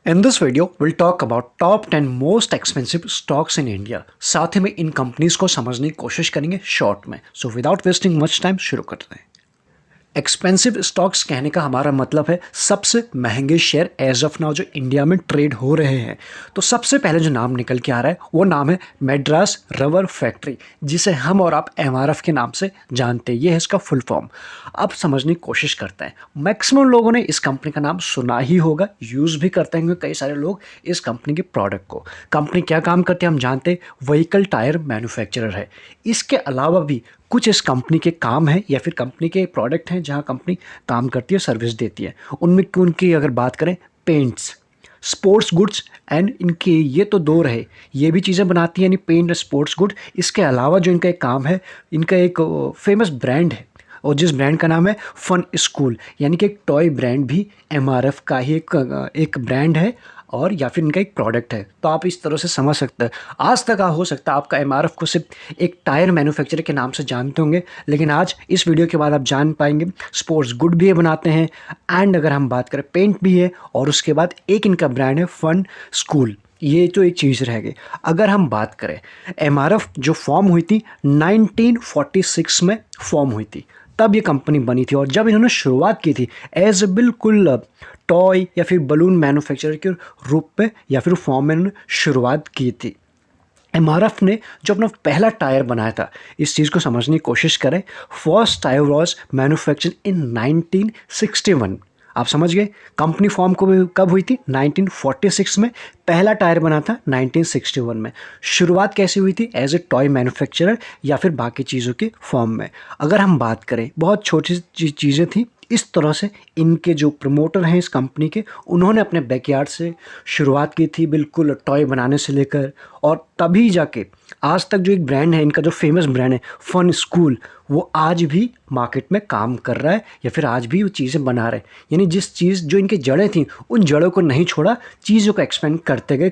In this video, we'll talk about top 10 most expensive stocks in India. साथ ही में इन companies को समझने की कोशिश करेंगे शॉर्ट में. So without wasting much time शुरू करते हैं. एक्सपेंसिव स्टॉक्स कहने का हमारा मतलब है सबसे महंगे शेयर एज ऑफ नाउ जो इंडिया में ट्रेड हो रहे हैं. तो सबसे पहले जो नाम निकल के आ रहा है वो नाम है मैड्रास रबर फैक्ट्री, जिसे हम और आप एमआरएफ के नाम से जानते हैं. ये है इसका फुल फॉर्म. अब समझने की कोशिश करते हैं. मैक्सिमम लोगों ने इस कंपनी का नाम सुना ही होगा, यूज़ भी करते हैं कई सारे लोग इस कंपनी के प्रोडक्ट को. कंपनी क्या काम करती है हम जानते हैं, व्हीकल टायर मैन्युफैक्चरर है. इसके अलावा भी कुछ इस कंपनी के काम हैं या फिर कंपनी के प्रोडक्ट हैं जहां कंपनी काम करती है, सर्विस देती है. उनमें उनकी अगर बात करें, पेंट्स, स्पोर्ट्स गुड्स एंड इनके ये तो दो रहे, ये भी चीज़ें बनाती हैं यानी पेंट और स्पोर्ट्स गुड. इसके अलावा जो इनका एक काम है, इनका एक फेमस ब्रांड है और जिस ब्रांड का नाम है फन स्कूल, यानी कि एक टॉय ब्रांड भी एमआरएफ का ही एक ब्रांड है और या फिर इनका एक प्रोडक्ट है. तो आप इस तरह से समझ सकते हैं. आज तक हो सकता है आपका एमआरएफ को सिर्फ एक टायर मैन्युफैक्चरर के नाम से जानते होंगे, लेकिन आज इस वीडियो के बाद आप जान पाएंगे स्पोर्ट्स गुड भी ये बनाते हैं एंड अगर हम बात करें पेंट भी है और उसके बाद एक इनका ब्रांड है फन स्कूल. ये तो एक चीज़ रह गई. अगर हम बात करें, एमआरएफ जो फॉर्म हुई थी 1946 में फॉर्म हुई थी, तब ये कंपनी बनी थी. और जब इन्होंने शुरुआत की थी एज बिल्कुल टॉय या फिर बलून मैन्युफैक्चरर के रूप में या फिर फॉर्म में इन्होंने शुरुआत की थी. एमआरएफ ने जो अपना पहला टायर बनाया था, इस चीज़ को समझने की कोशिश करें, फर्स्ट टायर वॉज मैन्युफैक्चर इन 1961. आप समझ गए. कंपनी फॉर्म को कब हुई थी? 1946 में. पहला टायर बना था 1961 में. शुरुआत कैसे हुई थी? एज ए टॉय मैन्युफैक्चरर या फिर बाकी चीज़ों के फॉर्म में. अगर हम बात करें, बहुत छोटी चीज़ें थी. इस तरह से इनके जो प्रमोटर हैं इस कंपनी के, उन्होंने अपने बैकयार्ड से शुरुआत की थी, बिल्कुल टॉय बनाने से लेकर, और तभी जाके आज तक जो एक ब्रांड है इनका, जो फेमस ब्रांड है फन स्कूल, वो आज भी मार्केट में काम कर रहा है या फिर आज भी वो चीज़ें बना रहे हैं. यानी जिस चीज़ जो इनकी जड़ें थी उन जड़ों को नहीं छोड़ा, चीज़ों को एक्सपेंड करते गए.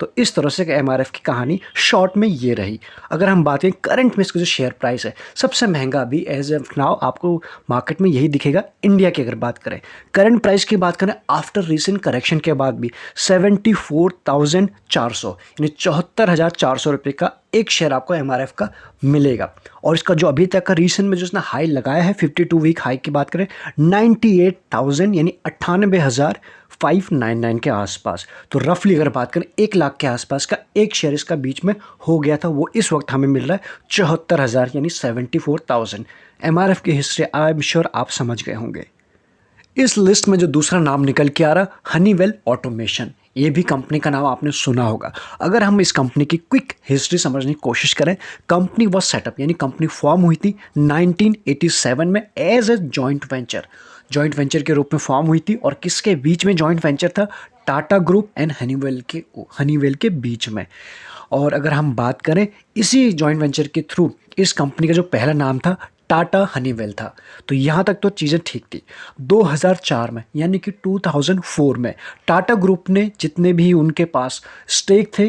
तो इस तरह से एमआरएफ की कहानी शॉर्ट में ये रही. अगर हम बात करें करंट में इसका जो शेयर प्राइस है, सबसे महंगा अभी एज ऑफ नाउ आपको मार्केट में यही दिखेगा इंडिया की. अगर बात करें करंट प्राइस की, बात करें आफ्टर रिसेंट करेक्शन के बाद भी 74,400 यानी 74,400 रुपये का एक शेयर आपको एमआरएफ का मिलेगा. और इसका जो अभी तक का रीसेंट में जो इसने हाई लगाया है, 52 वीक हाई की बात करें, 98,000 यानी 98,599 के आसपास. तो रफली अगर बात करें 1 लाख के आसपास का एक शेयर इसका बीच में हो गया था. वो इस वक्त हमें मिल रहा है 74,000 यानी 74,000. एमआरएफ की हिस्ट्री आई एम श्योर आप समझ गए होंगे. इस लिस्ट में जो दूसरा नाम निकल के आ रहा, हनीवेल ऑटोमेशन. ये भी कंपनी का नाम आपने सुना होगा. अगर हम इस कंपनी की क्विक हिस्ट्री समझने की कोशिश करें, कंपनी वॉज सेटअप यानी कंपनी फॉर्म हुई थी 1987 में एज ए जॉइंट वेंचर के रूप में फॉर्म हुई थी. और किसके बीच में जॉइंट वेंचर था? टाटा ग्रुप एंड हनीवेल के बीच में. और अगर हम बात करें, इसी जॉइंट वेंचर के थ्रू इस कंपनी का जो पहला नाम था टाटा हनीवेल था. तो यहाँ तक तो चीज़ें ठीक थी. 2004 में यानी कि 2004 में टाटा ग्रुप ने जितने भी उनके पास स्टेक थे,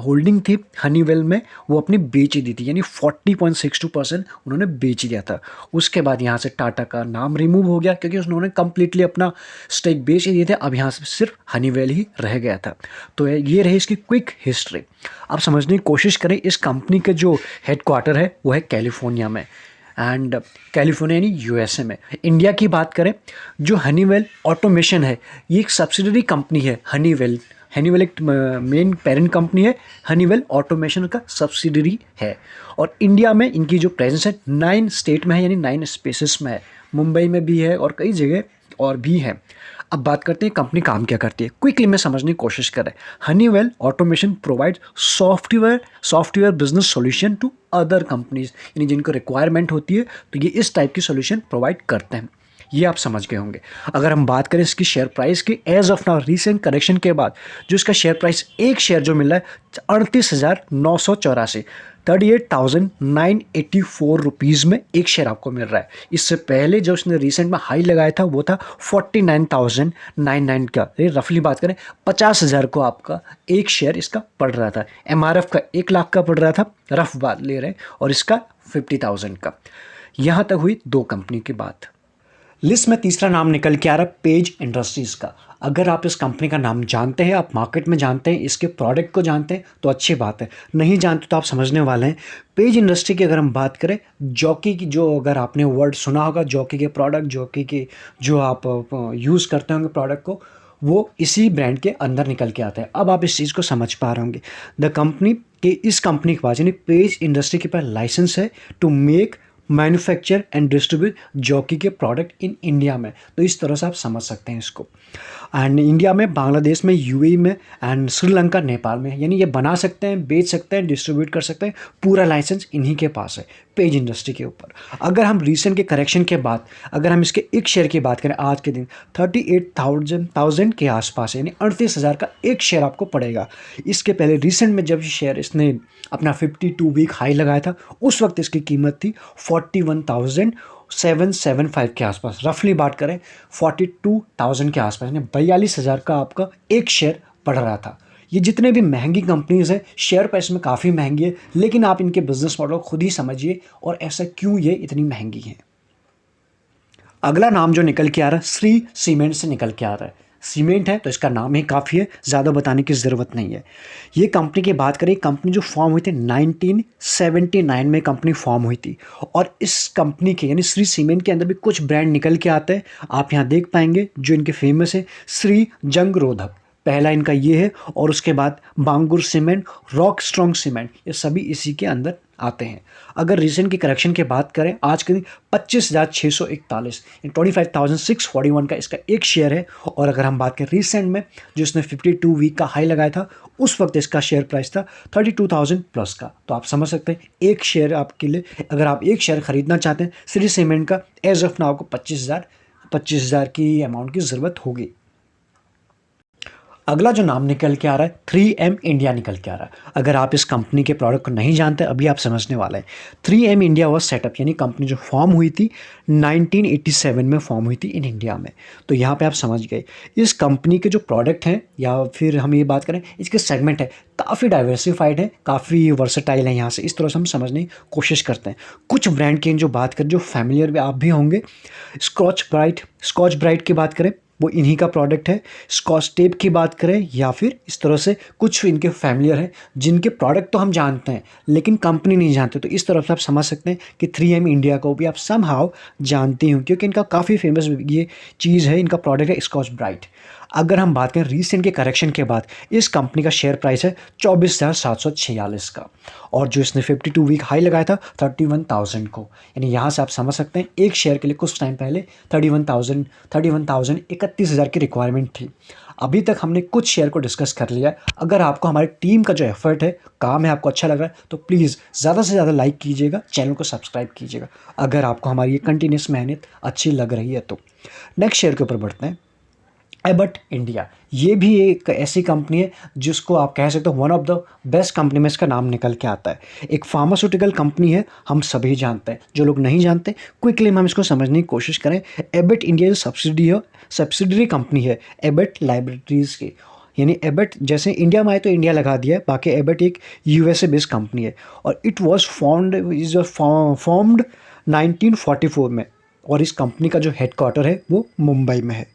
होल्डिंग थी हनीवेल में, वो अपनी बेच दी थी. यानी 40.62% उन्होंने बेच दिया था. उसके बाद यहाँ से टाटा का नाम रिमूव हो गया क्योंकि उन्होंने कंप्लीटली अपना स्टेक बेच दिए थे. अब यहाँ से सिर्फ हनीवेल ही रह गया था. तो ये रही इसकी क्विक हिस्ट्री. अब समझने की कोशिश करें, इस कंपनी का जो हेडक्वार्टर है वो है कैलिफोर्निया में एंड कैलिफोर्निया यानी यूएसए में. इंडिया की बात करें, जो हनीवेल ऑटोमेशन है ये एक सब्सिडरी कंपनी है. हनीवेल एक मेन पेरेंट कंपनी है, हनीवेल ऑटोमेशन का सब्सिडरी है. और इंडिया में इनकी जो प्रेजेंस है 9 स्टेट में है यानी 9 स्पेसेस में है. मुंबई में भी है और कई जगह और भी है. अब बात करते हैं कंपनी काम क्या करती है. क्विकली में समझने की कोशिश करें, Honeywell automation provide software business solution to other companies. यानी जिनको रिक्वायरमेंट होती है तो ये इस टाइप की सॉल्यूशन प्रोवाइड करते हैं. ये आप समझ गए होंगे. अगर हम बात करें इसकी शेयर प्राइस की, as of now recent correction के बाद जो इसका शेयर प्राइस, एक शेयर जो मिल रहा है 38,984, 38,984 रुपीज़ में एक शेयर आपको मिल रहा है. इससे पहले जो उसने रिसेंट में हाई लगाया था वो था 49,099 का. रफली बात करें 50,000 को आपका एक शेयर इसका पड़ रहा था. एमआरएफ का 1 लाख का पड़ रहा था, रफ बात ले रहे हैं, और इसका 50,000 का. यहाँ तक हुई दो कंपनी की बात. लिस्ट में तीसरा नाम निकल के आ रहा है पेज इंडस्ट्रीज़ का. अगर आप इस कंपनी का नाम जानते हैं, आप मार्केट में जानते हैं, इसके प्रोडक्ट को जानते हैं तो अच्छी बात है, नहीं जानते तो आप समझने वाले हैं। पेज इंडस्ट्री की अगर हम बात करें, जॉकी की जो अगर आपने वर्ड सुना होगा, जॉकी के प्रोडक्ट, जॉकी के जो आप यूज़ करते होंगे प्रोडक्ट को, वो इसी ब्रांड के अंदर निकल के आता है। अब आप इस चीज़ को समझ पा रहे होंगे। द कंपनी के इस कंपनी के पास यानी पेज इंडस्ट्री के पास लाइसेंस है to make manufacture and distribute Jockey के प्रोडक्ट इन इंडिया में। तो इस तरह से आप समझ सकते हैं इसको। एंड इंडिया में, बांग्लादेश में, यूएई में एंड श्रीलंका, नेपाल में, यानी ये बना सकते हैं, बेच सकते हैं, डिस्ट्रीब्यूट कर सकते हैं। पूरा लाइसेंस इन्हीं के पास है पेज इंडस्ट्री के ऊपर। अगर हम रिसेंट के करेक्शन के बाद अगर हम इसके एक शेयर की बात करें, आज के दिन 38,000 के आसपास है, यानी 38,000 का एक शेयर आपको पड़ेगा। इसके पहले रिसेंट में जब शेयर इसने अपना 52 वीक हाई लगाया था, उस वक्त इसकी कीमत थी 41,775 के आसपास। रफली बात करें 42,000 के आसपास, यानी 42,000 का आपका एक शेयर पड़ रहा था। ये जितने भी महंगी कंपनीज़ हैं, शेयर प्राइस में काफ़ी महंगी है, लेकिन आप इनके बिजनेस मॉडल खुद ही समझिए और ऐसा क्यों ये इतनी महंगी है। अगला नाम जो निकल के आ रहा है, श्री सीमेंट से निकल के आ रहा है। सीमेंट है तो इसका नाम ही काफ़ी है, ज़्यादा बताने की ज़रूरत नहीं है। ये कंपनी की बात करें, कंपनी जो फॉर्म हुई थी 1979 में कंपनी फॉर्म हुई थी। और इस कंपनी के यानी श्री सीमेंट के अंदर भी कुछ ब्रांड निकल के आते हैं, आप यहाँ देख पाएंगे जो इनके फेमस है। श्री जंग रोधक पहला इनका ये है, और उसके बाद बांगुर सीमेंट, रॉक स्ट्रॉन्ग सीमेंट, ये सभी इसी के अंदर आते हैं। अगर रिसेंट की करेक्शन की बात करें, आज के दिन 25,641 25,641 का इसका एक शेयर है। और अगर हम बात करें रिसेंट में, जो इसने 52 वीक का हाई लगाया था, उस वक्त इसका शेयर प्राइस था 32,000 प्लस का। तो आप समझ सकते हैं एक शेयर आपके लिए, अगर आप एक शेयर खरीदना चाहते हैं श्री सीमेंट का, एज ऑफ नाउ को 25,000 की अमाउंट की ज़रूरत होगी। अगला जो नाम निकल के आ रहा है, 3M इंडिया निकल के आ रहा है। अगर आप इस कंपनी के प्रोडक्ट को नहीं जानते, अभी आप समझने वाले हैं। 3M इंडिया वॉज सेटअप, यानी कंपनी जो फॉर्म हुई थी 1987 में फॉर्म हुई थी इन इंडिया में। तो यहाँ पे आप समझ गए, इस कंपनी के जो प्रोडक्ट हैं, या फिर हम ये बात करें इसके सेगमेंट है, काफ़ी डाइवर्सिफाइड है, काफ़ी वर्सेटाइल है। यहाँ से इस तरह से हम समझने की कोशिश करते हैं। कुछ ब्रांड की जो बात करें, जो फैमिलियर आप भी होंगे, स्कॉच ब्राइट की बात करें, वो इन्हीं का प्रोडक्ट है। स्कॉच टेप की बात करें, या फिर इस तरह से कुछ इनके फैमिलियर हैं जिनके प्रोडक्ट तो हम जानते हैं लेकिन कंपनी नहीं जानते। तो इस तरह से आप समझ सकते हैं कि 3M इंडिया को भी आप समहाउ जानते हो, क्योंकि इनका काफ़ी फेमस ये चीज़ है, इनका प्रोडक्ट है स्कॉच ब्राइट। अगर हम बात करें रीसेंट के करेक्शन के बाद, इस कंपनी का शेयर प्राइस है 24,746 का, और जो इसने 52 वीक हाई लगाया था 31,000 को। यानी यहाँ से आप समझ सकते हैं एक शेयर के लिए कुछ टाइम पहले 31,000 31,000 की रिक्वायरमेंट थी। अभी तक हमने कुछ शेयर को डिस्कस कर लिया है। अगर आपको हमारी टीम का जो एफर्ट है, काम है, आपको अच्छा लग रहा है, तो प्लीज़ ज़्यादा से ज़्यादा लाइक कीजिएगा, चैनल को सब्सक्राइब कीजिएगा, अगर आपको हमारी ये कंटिन्यूस मेहनत अच्छी लग रही है तो। नेक्स्ट शेयर के ऊपर बढ़ते हैं। एबट इंडिया, ये भी एक ऐसी कंपनी है जिसको आप कह सकते हो one of the best company में इसका नाम निकल के आता है। एक फार्मास्यूटिकल कंपनी है, हम सभी जानते हैं। जो लोग नहीं जानते, क्विकली हम इसको समझने की कोशिश करें। एबट इंडिया जो सब्सिडरी कंपनी है एबट लैबोरेटरीज़ की, यानी एबट जैसे इंडिया में आए तो इंडिया लगा दिया है, बाकी एबट एक यूएसए बेस्ड कंपनी है, और इट वॉज फॉर्म्ड 1944 में, और इस कंपनी का जो हेडक्वार्टर है वो मुंबई में है।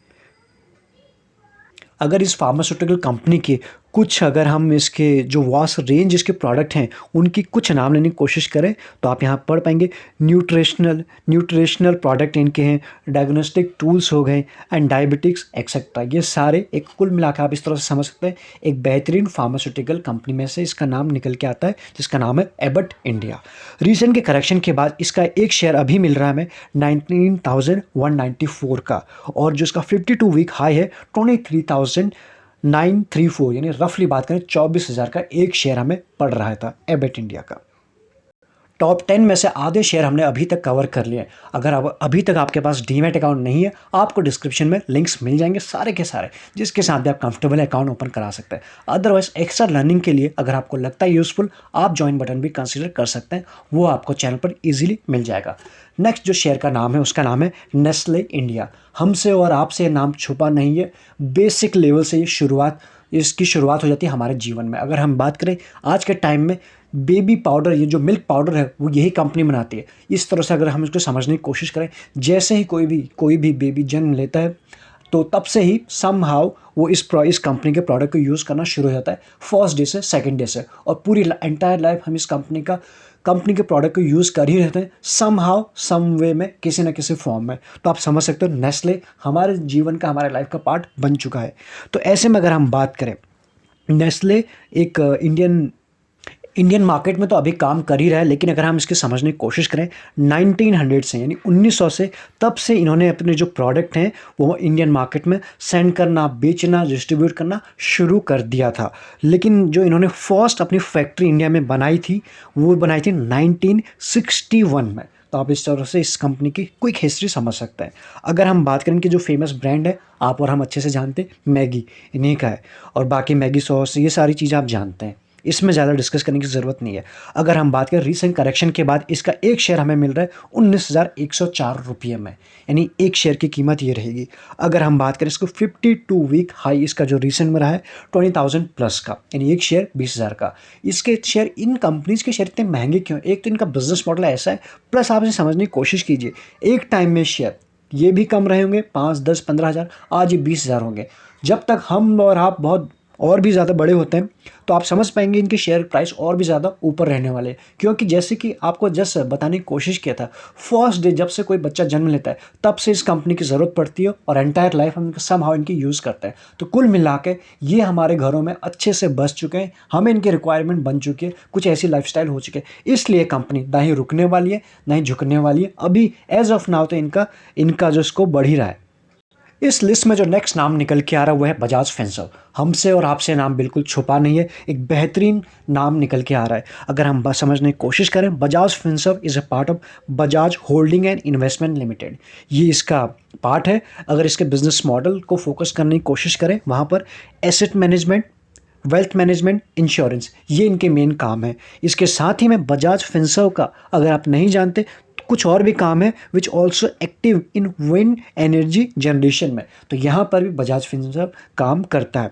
अगर इस फार्मास्यूटिकल कंपनी के कुछ, अगर हम इसके जो वास्ट रेंज इसके प्रोडक्ट हैं उनकी कुछ नाम लेने की कोशिश करें, तो आप यहाँ पढ़ पाएंगे न्यूट्रिशनल प्रोडक्ट इनके हैं, डायग्नोस्टिक टूल्स हो गए, एंड डायबिटिक्स एक्सेट्रा। ये सारे एक कुल मिलाकर आप इस तरह से समझ सकते हैं, एक बेहतरीन फार्मास्यूटिकल कंपनी में से इसका नाम निकल के आता है, जिसका नाम है एबट इंडिया। रिसेंट के करेक्शन के बाद इसका एक शेयर अभी मिल रहा है हमें 19,194 का, और जो इसका 52 वीक हाई है 23,934, यानी रफली बात करें 24,000 का एक शेयर हमें पड़ रहा था एबट इंडिया का। टॉप 10 में से आधे शेयर हमने अभी तक कवर कर लिए। अगर अभी तक आपके पास डीमैट अकाउंट नहीं है, आपको डिस्क्रिप्शन में लिंक्स मिल जाएंगे सारे के सारे, जिसके साथ भी आप कंफर्टेबल अकाउंट ओपन करा सकते हैं। अदरवाइज एक्स्ट्रा लर्निंग के लिए अगर आपको लगता है यूज़फुल, आप ज्वाइन बटन भी कंसिडर कर सकते हैं, वो आपको चैनल पर ईजिली मिल जाएगा। नेक्स्ट जो शेयर का नाम है उसका नाम है नेस्ले इंडिया। हमसे और आपसे नाम छुपा नहीं है, बेसिक लेवल से इसकी शुरुआत हो जाती है हमारे जीवन में। अगर हम बात करें आज के टाइम में, बेबी पाउडर, ये जो मिल्क पाउडर है वो यही कंपनी बनाती है। इस तरह से अगर हम इसको समझने की कोशिश करें, जैसे ही कोई भी बेबी जन्म लेता है, तो तब से ही समहाउ वो इस कंपनी के प्रोडक्ट को यूज़ करना शुरू हो जाता है, फर्स्ट डे से, सेकंड डे से, और पूरी एंटायर लाइफ हम इस कंपनी के प्रोडक्ट को यूज़ कर ही रहते हैं समहाउ सम वे में, किसी न किसी फॉर्म में। तो आप समझ सकते हो नेस्ले हमारे जीवन का, हमारे लाइफ का पार्ट बन चुका है। तो ऐसे में अगर हम बात करें, नेस्ले एक इंडियन मार्केट में तो अभी काम कर ही रहा है, लेकिन अगर हम इसकी समझने की कोशिश करें 1900 से, यानी 1900 से, तब से इन्होंने अपने जो प्रोडक्ट हैं वो इंडियन मार्केट में सेंड करना, बेचना, डिस्ट्रीब्यूट करना शुरू कर दिया था। लेकिन जो इन्होंने फर्स्ट अपनी फैक्ट्री इंडिया में बनाई थी वो बनाई थी 1961 में। तो आप इस तरह से इस कंपनी की क्विक हिस्ट्री समझ सकते हैं। अगर हम बात करें कि जो फेमस ब्रांड है, आप और हम अच्छे से जानते हैं, मैगी इन्हीं का है, और बाकी मैगी सॉस, ये सारी चीज़ें आप जानते हैं, इसमें ज़्यादा डिस्कस करने की ज़रूरत नहीं है। अगर हम बात करें रिसेंट करेक्शन के बाद इसका एक शेयर हमें मिल रहा है 19,104 रुपये में, यानी एक शेयर की कीमत ये रहेगी। अगर हम बात करें इसको 52 वीक हाई इसका जो रिसेंट में रहा है 20,000 प्लस का, यानी एक शेयर 20,000 का। इसके शेयर, इन कंपनीज के शेयर इतने महंगे क्यों? एक तो इनका बिजनेस मॉडल ऐसा है, प्लस आप इसे समझने की कोशिश कीजिए, एक टाइम में शेयर ये भी कम रहे होंगे, 5, 10, 15 हज़ार, आज ये 20,000 होंगे। जब तक हम और आप बहुत और भी ज़्यादा बड़े होते हैं तो आप समझ पाएंगे इनके शेयर प्राइस और भी ज़्यादा ऊपर रहने वाले हैं। क्योंकि जैसे कि आपको जस्ट बताने की कोशिश किया था, फर्स्ट डे जब से कोई बच्चा जन्म लेता है तब से इस कंपनी की ज़रूरत पड़ती है, और एंटायर लाइफ हम समहाउ इनकी यूज़ करते हैं। तो कुल मिला के ये हमारे घरों में अच्छे से बस चुके हैं, हमें इनकी रिक्वायरमेंट बन चुकी है, कुछ ऐसी लाइफस्टाइल हो चुके हैं। इसलिए कंपनी ना ही रुकने वाली है ना ही झुकने वाली है। अभी एज ऑफ नाउ तो इनका जो स्कोप बढ़ ही रहा है। इस लिस्ट में जो नेक्स्ट नाम निकल के आ रहा है वो है बजाज फिनसर्व। हमसे और आपसे नाम बिल्कुल छुपा नहीं है, एक बेहतरीन नाम निकल के आ रहा है। अगर हम बस समझने की कोशिश करें, Bajaj Finserv is a part of Bajaj holding and investment limited, ये इसका पार्ट है। अगर इसके बिजनेस मॉडल को फोकस करने की कोशिश करें, वहाँ पर asset management, wealth management, insurance, ये इनके मेन काम है। इसके साथ ही में बजाज फिनसर्व का, अगर आप नहीं जानते, कुछ और भी काम है which also active in wind energy generation में, तो यहाँ पर भी बजाज फिनसर्व काम करता है।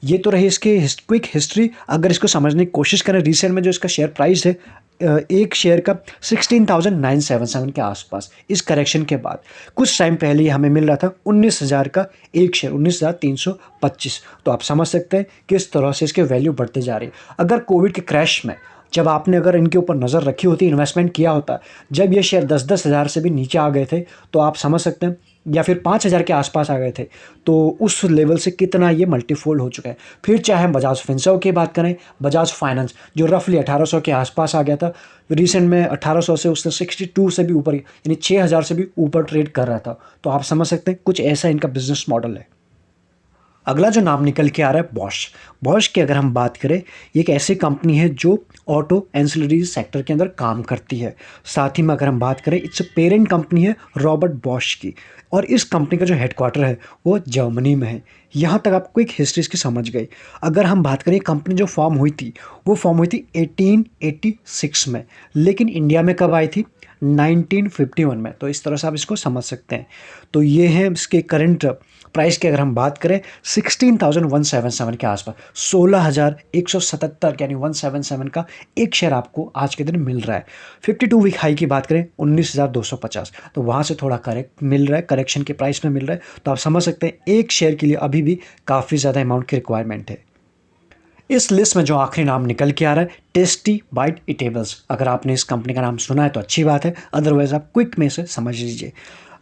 ये तो रही इसकी क्विक हिस्ट्री। अगर इसको समझने की कोशिश करें, रिसेंट में जो इसका शेयर प्राइस है एक शेयर का 16,977 के आसपास, इस करेक्शन के बाद कुछ टाइम पहले ये हमें मिल रहा था 19,000 का एक शेयर, 19,325। तो आप समझ सकते हैं किस तरह से इसके वैल्यू बढ़ते जा रही है। अगर कोविड के क्रैश में जब आपने अगर इनके ऊपर नज़र रखी होती, इन्वेस्टमेंट किया होता, जब ये शेयर 10-10 हज़ार से भी नीचे आ गए थे, तो आप समझ सकते हैं, या फिर 5,000 के आसपास आ गए थे, तो उस लेवल से कितना ये मल्टीफोल्ड हो चुका है। फिर चाहे हम बजाज फिनसर्व की बात करें, बजाज फाइनेंस जो रफली 1800 के आसपास आ गया था, रिसेंट में 1800 से उसने 62 से भी ऊपर, यानी 6,000 से भी ऊपर ट्रेड कर रहा था। तो आप समझ सकते हैं कुछ ऐसा इनका बिजनेस मॉडल है। अगला जो नाम निकल के आ रहा है बॉश। बॉश की अगर हम बात करें, ये एक ऐसी कंपनी है जो ऑटो एंसिलरीज सेक्टर के अंदर काम करती है। साथ ही में अगर हम बात करें, इट्स पेरेंट कंपनी है रॉबर्ट बॉश की, और इस कंपनी का जो हेडक्वार्टर है वो जर्मनी में है। यहाँ तक आपको एक हिस्ट्री इसकी समझ गई। अगर हम बात करें, कंपनी जो फॉर्म हुई थी वो फॉर्म हुई थी 1886 में, लेकिन इंडिया में कब आई थी? 1951 में। तो इस तरह से आप इसको समझ सकते हैं। तो ये है इसके करंट प्राइस की अगर हम बात करें 16,177 के आसपास, 16,177 यानी 177 का एक शेयर आपको आज के दिन मिल रहा है। 52 वीक हाई की बात करें 19,250, तो वहाँ से थोड़ा करेक्ट मिल रहा है, करेक्शन के प्राइस में मिल रहा है। तो आप समझ सकते हैं एक शेयर के लिए अभी भी काफ़ी ज़्यादा अमाउंट की रिक्वायरमेंट है। इस लिस्ट में जो आखिरी नाम निकल के आ रहा है, टेस्टी बाइट ईटेबल्स। अगर आपने इस कंपनी का नाम सुना है तो अच्छी बात है, अदरवाइज आप क्विक में से समझ लीजिए।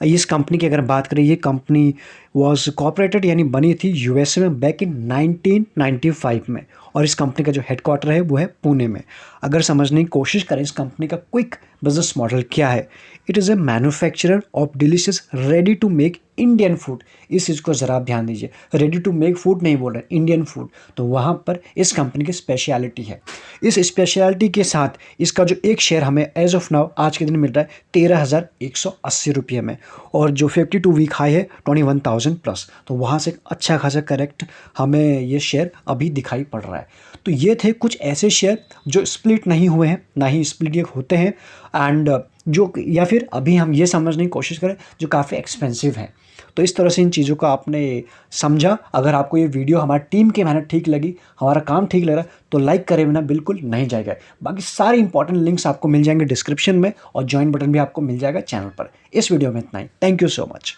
इस कंपनी की अगर बात करें, ये कंपनी वॉज कॉपरेटेड यानी बनी थी यूएसए में बैक इन 1995 में, और इस कंपनी का जो हेडक्वार्टर है वो है पुणे में। अगर समझने की कोशिश करें इस कंपनी का क्विक बिजनेस मॉडल क्या है, it is a manufacturer of delicious ready to make Indian food. इस चीज़ को ज़रा ध्यान दीजिए, रेडी टू मेक फूड नहीं बोल रहे, इंडियन फूड। तो वहाँ पर इस कंपनी की स्पेशलिटी है। इस स्पेशलिटी के साथ इसका जो एक शेयर हमें एज ऑफ नाउ आज के दिन मिल रहा है 13,180 रुपये में, और जो 52 वीक हाई है 21,000 प्लस। तो वहाँ से अच्छा खासा करेक्ट हमें ये शेयर अभी दिखाई पड़ रहा है। तो ये थे कुछ ऐसे शेयर जो स्प्लिट नहीं हुए हैं, ना ही स्प्लिट ये होते हैं, एंड जो, या फिर अभी हम ये समझने की कोशिश करें, जो काफ़ी एक्सपेंसिव है। तो इस तरह से इन चीज़ों को आपने समझा। अगर आपको ये वीडियो हमारी टीम की मेहनत ठीक लगी, हमारा काम ठीक लग रहा है, तो लाइक करे बिना बिल्कुल नहीं जाएगा। बाकी सारे इंपॉर्टेंट लिंक्स आपको मिल जाएंगे डिस्क्रिप्शन में, और ज्वाइन बटन भी आपको मिल जाएगा चैनल पर। इस वीडियो में इतना ही। Thank you so much.